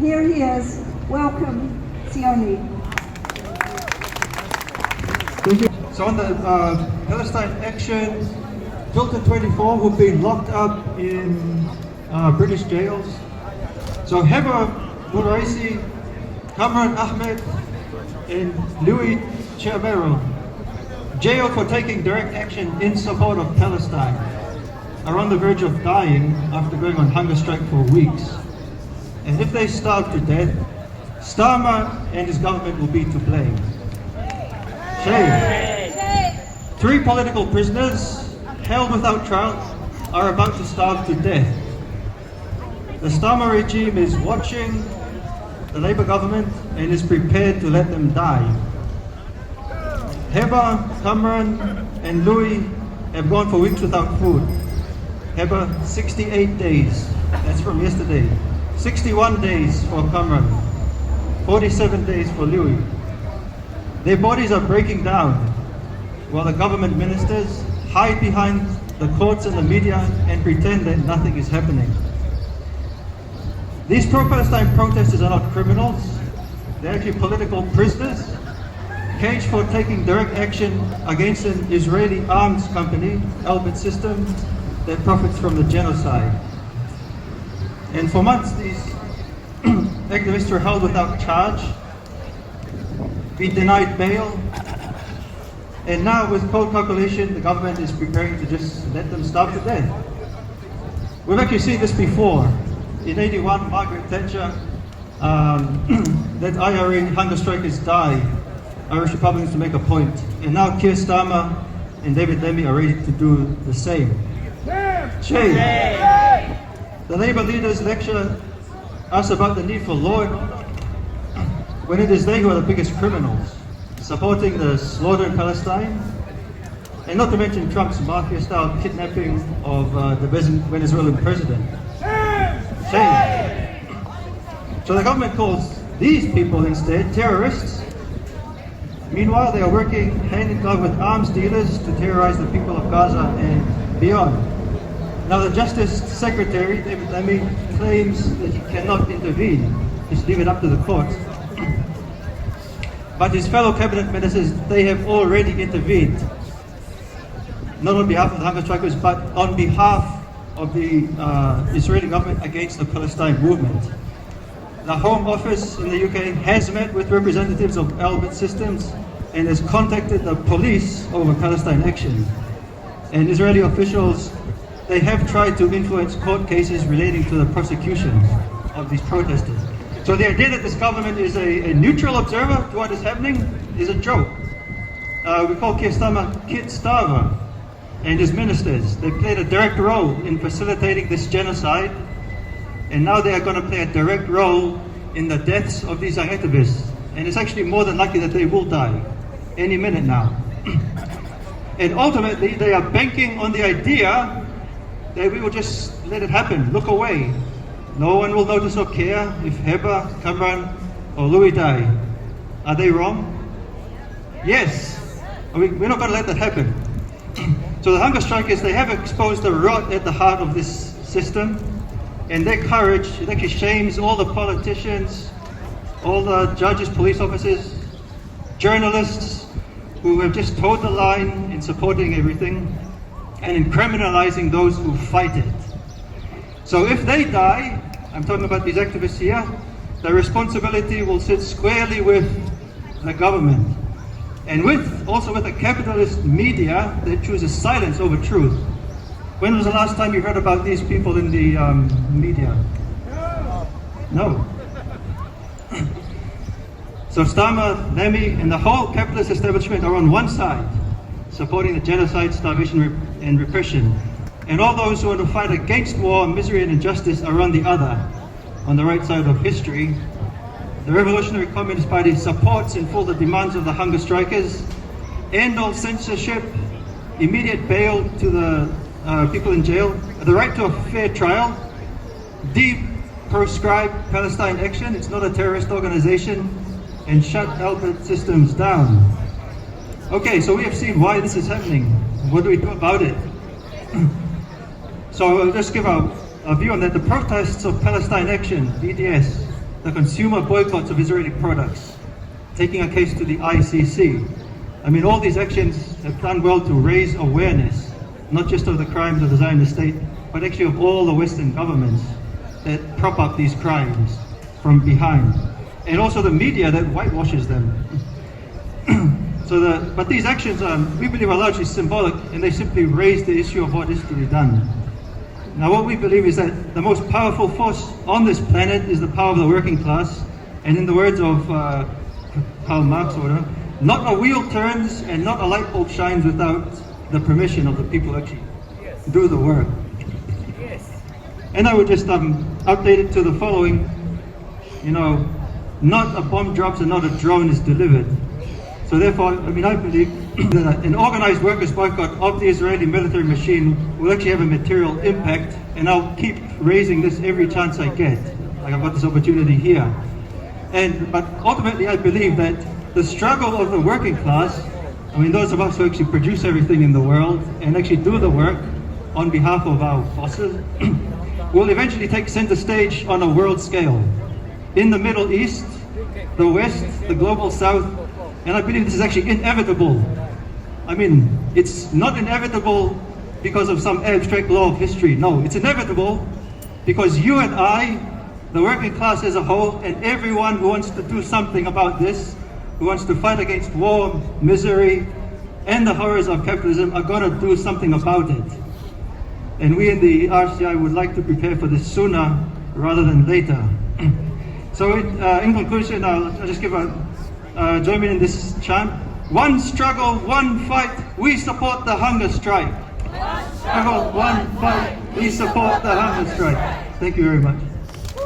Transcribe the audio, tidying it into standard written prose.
Here he is. Welcome, Sione. So on the Palestine action, Filton 24 who've been locked up in British jails. So Heba Muraisi, Kamran Ahmed, and Louis Chamero, jailed for taking direct action in support of Palestine, are on the verge of dying after going on hunger strike for weeks. And if they starve to death, Starmer and his government will be to blame. Shame. 3 political prisoners held without trial are about to starve to death. The Starmer regime is watching the Labour government and is prepared to let them die. Heba, Kamran and Louis have gone for weeks without food. Heba, 68 days, that's from yesterday. 61 days for Kamran, 47 days for Louis. Their bodies are breaking down while the government ministers hide behind the courts and the media and pretend that nothing is happening. These pro-Palestine protesters are not criminals, they're actually political prisoners, caged for taking direct action against an Israeli arms company, Elbit Systems, that profits from the genocide. And for months, these activists were held without charge, been denied bail, and now with cold calculation, the government is preparing to just let them starve to death. We've actually seen this before. In '81, Margaret Thatcher let IRA hunger strikers die, Irish Republicans to make a point. And now Keir Starmer and David Lemmy are ready to do the same. Shame. The Labour leaders lecture us about the need for law and order when it is they who are the biggest criminals, supporting the slaughter in Palestine, and not to mention Trump's mafia-style kidnapping of the Venezuelan president. Shame. So the government calls these people instead terrorists. Meanwhile, they are working hand in glove with arms dealers to terrorize the people of Gaza and beyond. Now the Justice Secretary, David Lemmy, claims that he cannot intervene, just leave it up to the courts. But his fellow cabinet ministers, they have already intervened. Not on behalf of the hunger strikers, but on behalf of the Israeli government against the Palestine movement. The Home Office in the UK has met with representatives of Elbit Systems and has contacted the police over Palestine action. And Israeli officials, they have tried to influence court cases relating to the prosecution of these protesters. So the idea that this government is a neutral observer to what is happening is a joke. We call Keir Starmer Kid Starver and his ministers. They played a direct role in facilitating this genocide, and now they are going to play a direct role in the deaths of these activists. And it's actually more than likely that they will die any minute now. And ultimately, they are banking on the idea that we will just let it happen, look away. No one will notice or care if Heba, Kamran, or Louis die. Are they wrong? Yes. We're not going to let that happen. So the hunger strikers, they have exposed the rot at the heart of this system, and their courage, it actually shames all the politicians, all the judges, police officers, journalists who have just toed the line in supporting everything and in criminalizing those who fight it. So if they die, I'm talking about these activists here, the responsibility will sit squarely with the government. And also with the capitalist media that chooses silence over truth. When was the last time you heard about these people in the media? No. So Starmer, Lemmy, and the whole capitalist establishment are on one side, supporting the genocide, starvation, and repression. And all those who want to fight against war, misery, and injustice are on the other, on the right side of history. The Revolutionary Communist Party supports in full the demands of the hunger strikers, end all censorship, immediate bail to the people in jail, the right to a fair trial, de-proscribe Palestine action, it's not a terrorist organization, and shut Elbit Systems down. Okay, so we have seen why this is happening. What do we do about it? So I'll just give a view on that. The protests of Palestine Action, BDS, the consumer boycotts of Israeli products, taking a case to the ICC. I mean, all these actions have done well to raise awareness, not just of the crimes of the Zionist state, but actually of all the Western governments that prop up these crimes from behind, and also the media that whitewashes them. But these actions, we believe, are largely symbolic, and they simply raise the issue of what is to be done. Now, what we believe is that the most powerful force on this planet is the power of the working class, and in the words of Karl Marx, not a wheel turns and not a light bulb shines without the permission of the people who actually do the work. And I would just update it to the following, not a bomb drops and not a drone is delivered. So therefore, I believe that an organized workers' boycott of the Israeli military machine will actually have a material impact, and I'll keep raising this every chance I get. Like I've got this opportunity here. But ultimately, I believe that the struggle of the working class, those of us who actually produce everything in the world and actually do the work on behalf of our bosses, will eventually take center stage on a world scale. In the Middle East, the West, the global South, and I believe this is actually inevitable. It's not inevitable because of some abstract law of history. No, it's inevitable because you and I, the working class as a whole, and everyone who wants to do something about this, who wants to fight against war, misery, and the horrors of capitalism, are going to do something about it. And we in the RCI would like to prepare for this sooner rather than later. So in conclusion, I'll just give join me in this chant. One struggle, one fight, we support the hunger strike. One struggle, one fight, we support the hunger strike. Thank you very much.